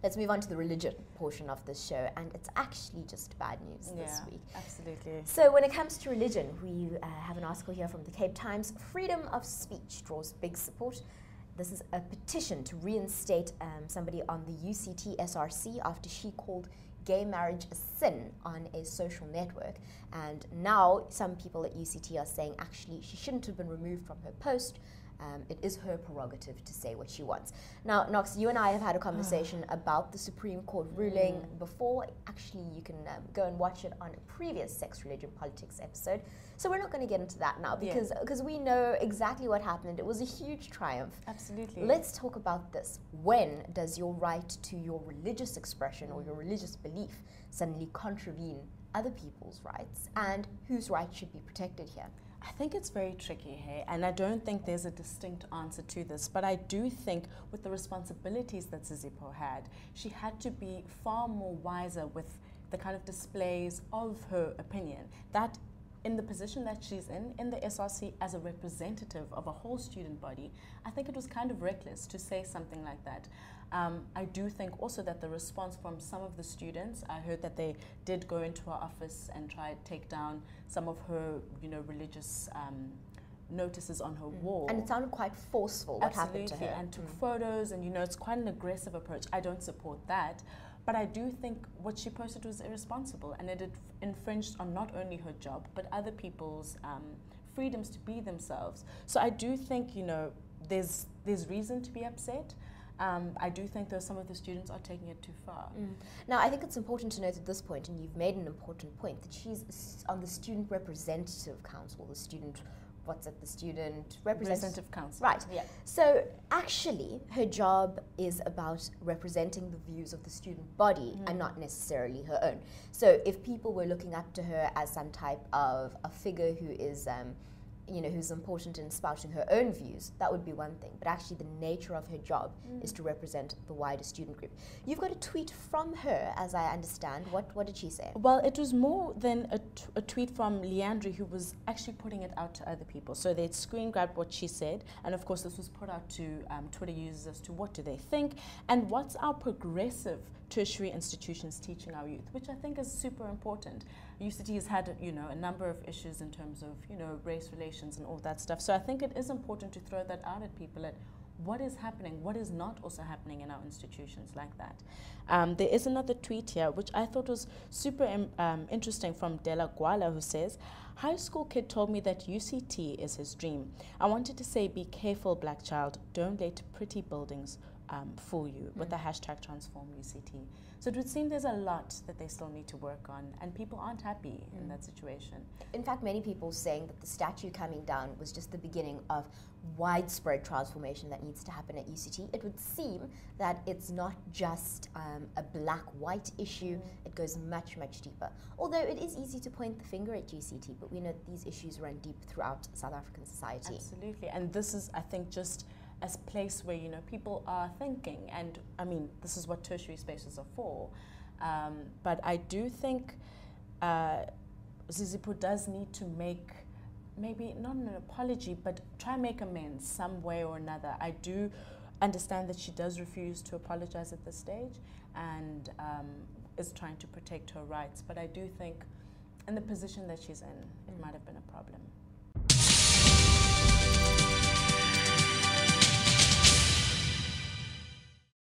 let's move on to the religion portion of this show, and it's actually just bad news this week. Absolutely. So when it comes to religion, we have an article here from the Cape Times. Freedom of speech draws big support. This is a petition to reinstate somebody on the UCT SRC after she called gay marriage a sin on a social network. And now some people at UCT are saying actually she shouldn't have been removed from her post. It is her prerogative to say what she wants. Now, Knox, you and I have had a conversation about the Supreme Court ruling before. Actually, you can go and watch it on a previous Sex, Religion, Politics episode. So we're not going to get into that now because we know exactly what happened. It was a huge triumph. Absolutely. Let's talk about this. When does your right to your religious expression or your religious belief suddenly contravene other people's rights, and whose rights should be protected here? I think it's very tricky here, and I don't think there's a distinct answer to this, but I do think with the responsibilities that Zizipo had, she had to be far more wiser with the kind of displays of her opinion. That in the position that she's in the SRC as a representative of a whole student body, I think it was kind of reckless to say something like that. I do think also that the response from some of the students, I heard that they did go into her office and try to take down some of her, religious notices on her wall. And it sounded quite forceful what happened to her. And took photos, and it's quite an aggressive approach. I don't support that. But I do think what she posted was irresponsible, and it infringed on not only her job, but other people's freedoms to be themselves. So I do think, there's reason to be upset. I do think that some of the students are taking it too far. Now, I think it's important to note at this point, and you've made an important point, that she's on the Student Representative Council, the Student Representative Council. Right. Yeah. So actually, her job is about representing the views of the student body and not necessarily her own. So if people were looking up to her as some type of a figure who is who's important in spouting her own views, that would be one thing. But actually the nature of her job is to represent the wider student group. You've got a tweet from her, as I understand. What did she say? Well, it was more than a tweet from Leandri, who was actually putting it out to other people. So they'd screen grabbed what she said, and of course this was put out to Twitter users as to what do they think, and what's our progressive tertiary institutions teaching our youth, which I think is super important. UCT has had, a number of issues in terms of, race relations and all that stuff. So I think it is important to throw that out at people, at what is happening, what is not also happening in our institutions like that. There is another tweet here, which I thought was super interesting, from Dela Gwala, who says, "High school kid told me that UCT is his dream. I wanted to say, be careful, black child. Don't let pretty buildings fool you," with the hashtag Transform UCT. So it would seem there's a lot that they still need to work on, and people aren't happy in that situation. In fact, many people saying that the statue coming down was just the beginning of widespread transformation that needs to happen at UCT. It would seem that it's not just a black-white issue, it goes much, much deeper. Although it is easy to point the finger at UCT, but we know that these issues run deep throughout South African society. Absolutely, and this is, I think, just a place where people are thinking, and I mean this is what tertiary spaces are for, but I do think Zizipo does need to make, maybe not an apology, but try and make amends some way or another. I do understand that she does refuse to apologize at this stage, and is trying to protect her rights, but I do think in the position that she's in, it might have been a problem.